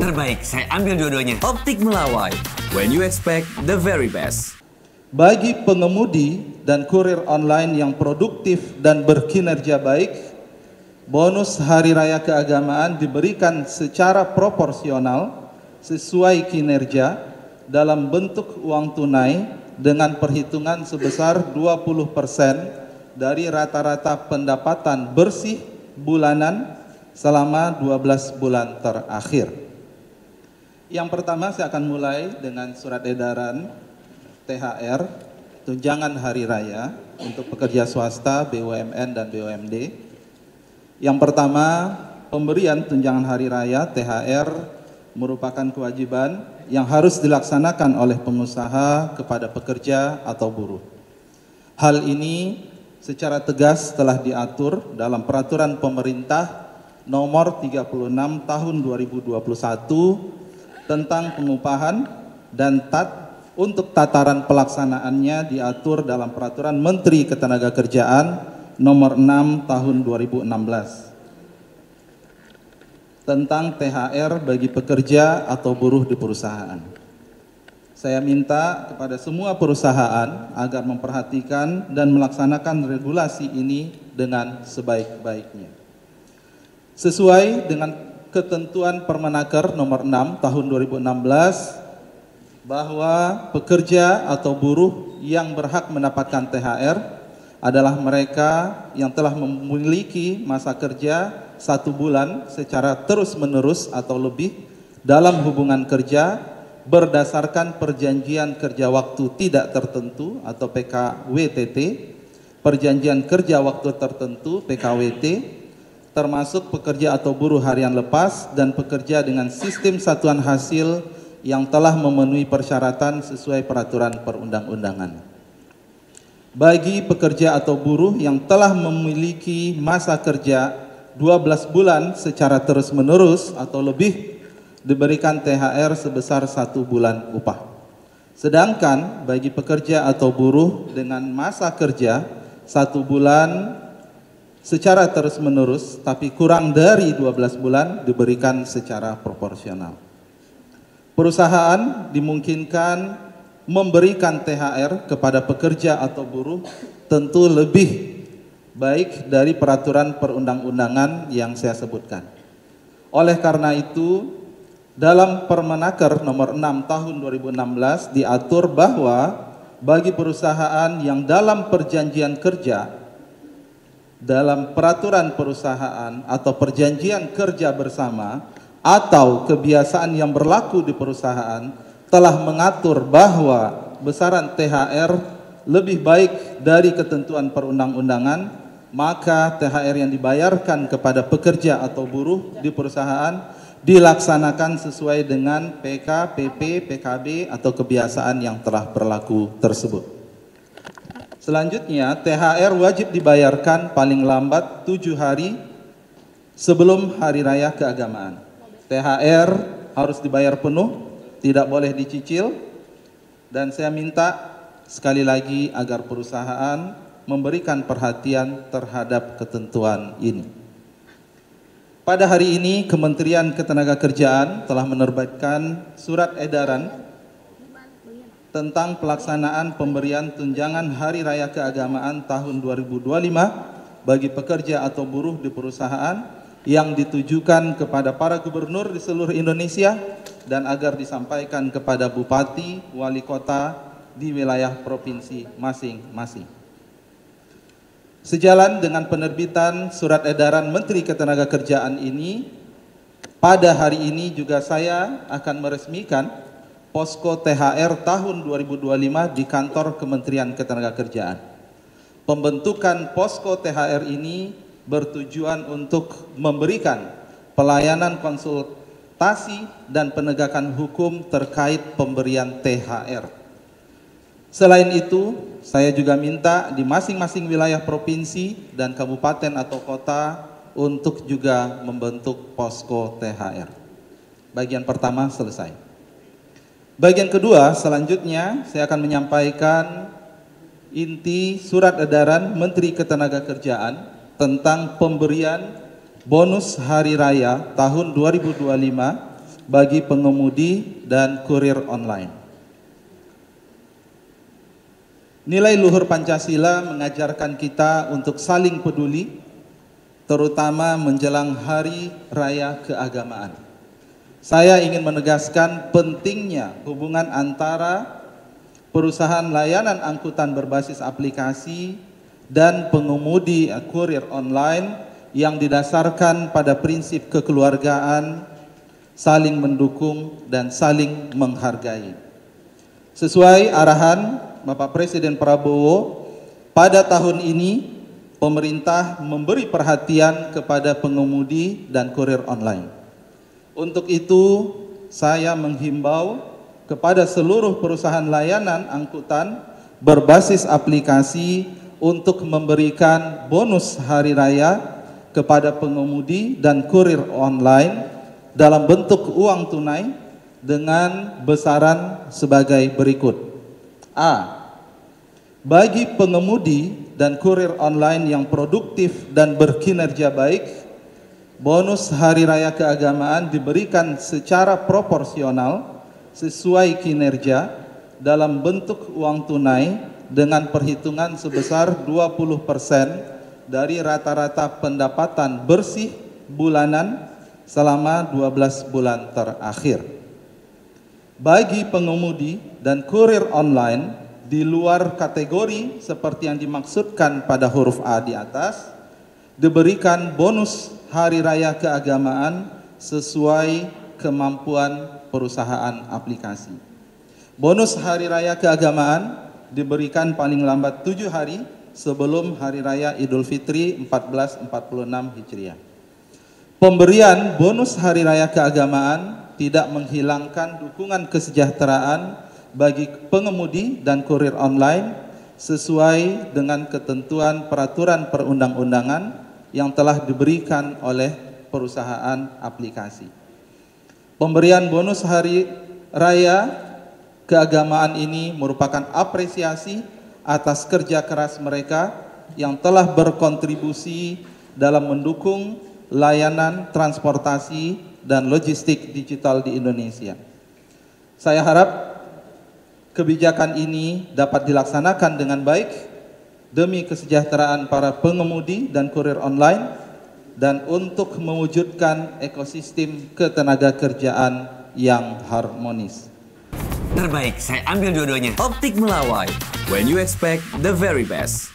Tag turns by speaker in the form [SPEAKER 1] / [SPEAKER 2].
[SPEAKER 1] Terbaik, saya ambil dua-duanya.
[SPEAKER 2] Optik Melawai, when you expect the very best.
[SPEAKER 3] Bagi pengemudi dan kurir online yang produktif dan berkinerja baik, bonus Hari Raya Keagamaan diberikan secara proporsional sesuai kinerja dalam bentuk uang tunai dengan perhitungan sebesar 20% dari rata-rata pendapatan bersih bulanan selama 12 bulan terakhir. Yang pertama saya akan mulai dengan surat edaran THR, tunjangan hari raya untuk pekerja swasta, BUMN dan BUMD. Yang pertama, pemberian tunjangan hari raya THR merupakan kewajiban yang harus dilaksanakan oleh pengusaha kepada pekerja atau buruh. Hal ini secara tegas telah diatur dalam peraturan pemerintah nomor 36 tahun 2021 tentang pengupahan dan untuk tataran pelaksanaannya diatur dalam peraturan Menteri Ketenagakerjaan nomor 6 tahun 2016 tentang THR bagi pekerja atau buruh di perusahaan. Saya minta kepada semua perusahaan agar memperhatikan dan melaksanakan regulasi ini dengan sebaik-baiknya. Sesuai dengan ketentuan Permenaker nomor 6 tahun 2016 bahwa pekerja atau buruh yang berhak mendapatkan THR adalah mereka yang telah memiliki masa kerja 1 bulan secara terus-menerus atau lebih dalam hubungan kerja berdasarkan perjanjian kerja waktu tidak tertentu atau PKWTT, perjanjian kerja waktu tertentu PKWT, termasuk pekerja atau buruh harian lepas dan pekerja dengan sistem satuan hasil yang telah memenuhi persyaratan sesuai peraturan perundang-undangan. Bagi pekerja atau buruh yang telah memiliki masa kerja 12 bulan secara terus-menerus atau lebih diberikan THR sebesar 1 bulan upah. Sedangkan bagi pekerja atau buruh dengan masa kerja 1 bulan secara terus-menerus tapi kurang dari 12 bulan diberikan secara proporsional. Perusahaan dimungkinkan memberikan THR kepada pekerja atau buruh tentu lebih baik dari peraturan perundang-undangan yang saya sebutkan. Oleh karena itu, dalam Permenaker nomor 6 tahun 2016 diatur bahwa bagi perusahaan yang dalam perjanjian kerja dalam peraturan perusahaan atau perjanjian kerja bersama atau kebiasaan yang berlaku di perusahaan telah mengatur bahwa besaran THR lebih baik dari ketentuan perundang-undangan, maka THR yang dibayarkan kepada pekerja atau buruh di perusahaan dilaksanakan sesuai dengan PK, PP, PKB atau kebiasaan yang telah berlaku tersebut. Selanjutnya, THR wajib dibayarkan paling lambat 7 hari sebelum Hari Raya Keagamaan. THR harus dibayar penuh, tidak boleh dicicil, dan saya minta sekali lagi agar perusahaan memberikan perhatian terhadap ketentuan ini. Pada hari ini, Kementerian Ketenagakerjaan telah menerbitkan surat edaran tentang pelaksanaan pemberian tunjangan Hari Raya Keagamaan tahun 2025 bagi pekerja atau buruh di perusahaan yang ditujukan kepada para gubernur di seluruh Indonesia dan agar disampaikan kepada bupati, wali kota di wilayah provinsi masing-masing. Sejalan dengan penerbitan surat edaran Menteri Ketenagakerjaan ini, pada hari ini juga saya akan meresmikan Posko THR tahun 2025 di kantor Kementerian Ketenagakerjaan. Pembentukan Posko THR ini bertujuan untuk memberikan pelayanan konsultasi dan penegakan hukum terkait pemberian THR. Selain itu, saya juga minta di masing-masing wilayah provinsi dan kabupaten atau kota untuk juga membentuk Posko THR. Bagian pertama selesai. Bagian kedua, selanjutnya saya akan menyampaikan inti surat edaran Menteri Ketenagakerjaan tentang pemberian bonus hari raya tahun 2025 bagi pengemudi dan kurir online. Nilai luhur Pancasila mengajarkan kita untuk saling peduli, terutama menjelang Hari Raya Keagamaan. Saya ingin menegaskan pentingnya hubungan antara perusahaan layanan angkutan berbasis aplikasi dan pengemudi kurir online yang didasarkan pada prinsip kekeluargaan, saling mendukung, dan saling menghargai. Sesuai arahan Bapak Presiden Prabowo, pada tahun ini pemerintah memberi perhatian kepada pengemudi dan kurir online. Untuk itu, saya menghimbau kepada seluruh perusahaan layanan angkutan berbasis aplikasi untuk memberikan bonus hari raya kepada pengemudi dan kurir online dalam bentuk uang tunai dengan besaran sebagai berikut. A. Bagi pengemudi dan kurir online yang produktif dan berkinerja baik, bonus hari raya keagamaan diberikan secara proporsional sesuai kinerja dalam bentuk uang tunai dengan perhitungan sebesar 20% dari rata-rata pendapatan bersih bulanan selama 12 bulan terakhir. Bagi pengemudi dan kurir online di luar kategori seperti yang dimaksudkan pada huruf A di atas, diberikan bonus hari raya keagamaan sesuai kemampuan perusahaan aplikasi. Bonus hari raya keagamaan diberikan paling lambat 7 hari sebelum Hari Raya Idul Fitri 1446 Hijriah. Pemberian bonus Hari Raya Keagamaan tidak menghilangkan dukungan kesejahteraan bagi pengemudi dan kurir online sesuai dengan ketentuan peraturan perundang-undangan yang telah diberikan oleh perusahaan aplikasi. Pemberian bonus Hari Raya Keagamaan ini merupakan apresiasi atas kerja keras mereka yang telah berkontribusi dalam mendukung layanan transportasi dan logistik digital di Indonesia. Saya harap kebijakan ini dapat dilaksanakan dengan baik demi kesejahteraan para pengemudi dan kurir online dan untuk mewujudkan ekosistem ketenaga-kerjaan yang harmonis.
[SPEAKER 1] Terbaik, saya ambil dua-duanya.
[SPEAKER 2] Optik Melawai, when you expect the very best.